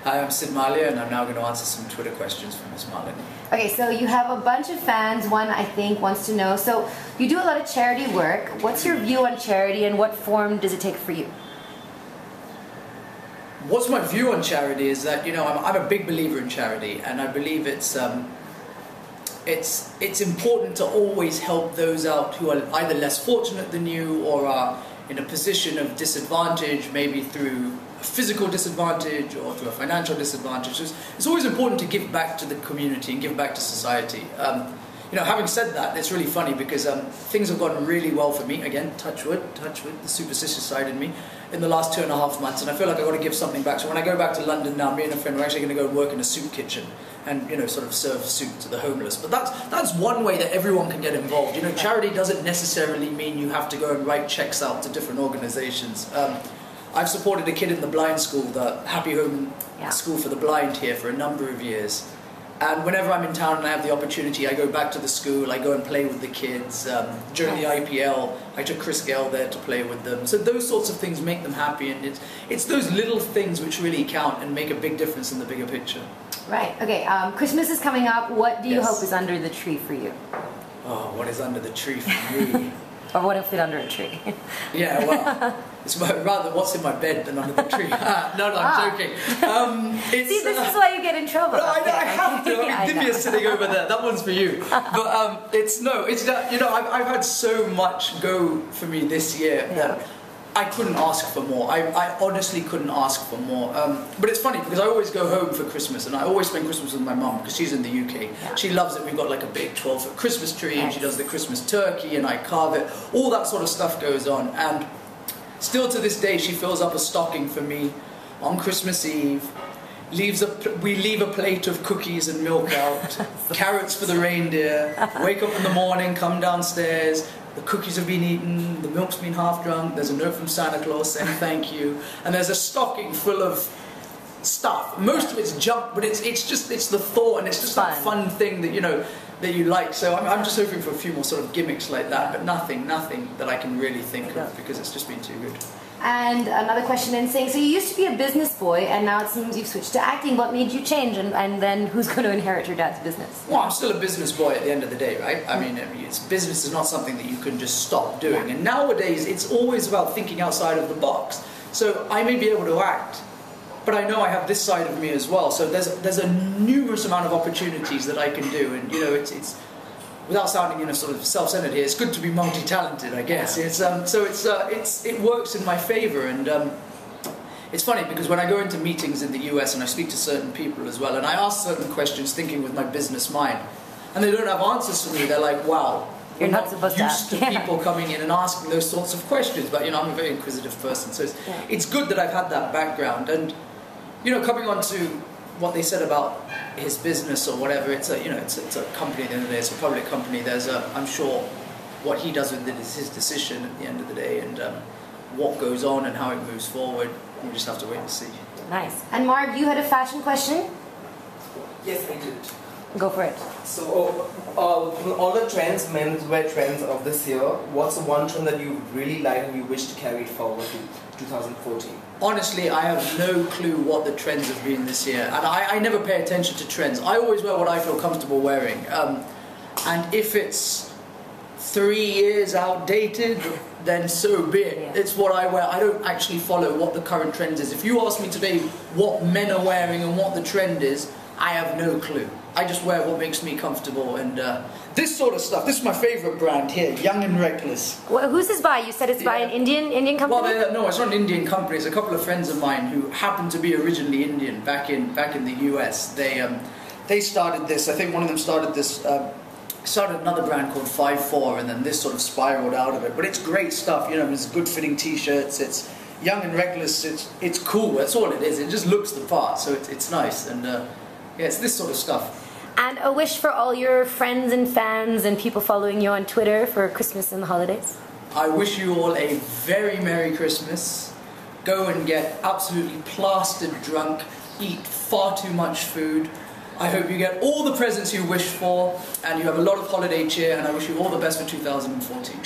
Hi, I'm Sid Mallya, and I'm now going to answer some Twitter questions from Ms. Marlin. Okay, so you have a bunch of fans. One, I think, wants to know. So you do a lot of charity work. What's your view on charity, and what form does it take for you? What's my view on charity is that, I'm a big believer in charity, and I believe it's important to always help those out who are either less fortunate than you or are in a position of disadvantage, maybe through a physical disadvantage or through a financial disadvantage. It's always important to give back to the community and give back to society. Having said that, it's really funny because things have gone really well for me. Again, touch wood, the superstitious side in me, in the last 2.5 months, and I feel like I've got to give something back. So when I go back to London now, me and a friend, we're actually going to go and work in a soup kitchen and, sort of serve soup to the homeless. But that's one way that everyone can get involved. Charity doesn't necessarily mean you have to go and write checks out to different organisations. I've supported a kid in the blind school, the Happy Home School for the Blind here, for a number of years. And whenever I'm in town and I have the opportunity, I go back to the school, I go and play with the kids. During the IPL, I took Chris Gale there to play with them. So those sorts of things make them happy, and it's those little things which really count and make a big difference in the bigger picture. Right, okay, Christmas is coming up. What do you hope is under the tree for you? Oh, what is under the tree for me? Or what if fit under a tree? Yeah, well, it's rather what's in my bed than under the tree. No, I'm joking. See, this is why you get in trouble. No, I have to. I mean, Divya's sitting over there. That one's for you. But it's that, I've had so much go for me this year that I couldn't ask for more. I honestly couldn't ask for more. But it's funny because I always go home for Christmas, and I always spend Christmas with my mum because she's in the UK. Yeah. She loves it. We've got like a big 12-foot Christmas tree, and she does the Christmas turkey, and I carve it. All that sort of stuff goes on, and still to this day, she fills up a stocking for me on Christmas Eve. We leave a plate of cookies and milk out, carrots for the reindeer. Wake up in the morning, come downstairs. The cookies have been eaten, the milk's been half drunk, there's a note from Santa Claus saying thank you, and there's a stocking full of stuff. Most of it's junk, but it's the thought, and it's just that fun thing that that you like. So I'm just hoping for a few more sort of gimmicks like that, but nothing that I can really think of because it's just been too good. And another question in saying, so you used to be a business boy, and now it seems you've switched to acting. What made you change, and then who's going to inherit your dad's business? Well, I'm still a business boy at the end of the day, right? I mean, business is not something that you can just stop doing. And nowadays, it's always about thinking outside of the box. So I may be able to act, but I know I have this side of me as well. So there's a numerous amount of opportunities that I can do, and it's without sounding sort of self-centered here, it's good to be multi-talented, I guess. It works in my favour, and it's funny because when I go into meetings in the US and I speak to certain people as well, and I ask certain questions thinking with my business mind, and they don't have answers for me. They're like, "Wow, you're not supposed to ask." Used to people coming in and asking those sorts of questions, but I'm a very inquisitive person, so it's good that I've had that background, and coming on to what they said about his business or whatever, it's a company at the end of the day, it's a public company. I'm sure what he does with it is his decision at the end of the day, and what goes on and how it moves forward, we just have to wait and see. Nice. And Mark, you had a fashion question? Yes, I did. Go for it. So, all the trends, menswear trends of this year, what's the one trend that you really like and you wish to carry it forward to 2014? Honestly, I have no clue what the trends have been this year, and I never pay attention to trends. I always wear what I feel comfortable wearing, and if it's 3 years outdated, then so be it. It's what I wear. I don't actually follow what the current trend is. If you ask me today what men are wearing and what the trend is, I have no clue. I just wear what makes me comfortable, and this sort of stuff. This is my favourite brand here, Young and Reckless. Well, who's this by? You said it's by an Indian company? Well, no, it's not an Indian company. It's a couple of friends of mine who happen to be originally Indian back in the US. They started this. I think one of them started this. Started another brand called 5-4, and then this sort of spiraled out of it. But it's great stuff. It's good fitting T-shirts. It's Young and Reckless. It's cool. That's all it is. It just looks the part. So it's nice, and it's this sort of stuff. And a wish for all your friends and fans and people following you on Twitter for Christmas and the holidays? I wish you all a very Merry Christmas. Go and get absolutely plastered drunk, eat far too much food. I hope you get all the presents you wish for, and you have a lot of holiday cheer, and I wish you all the best for 2014.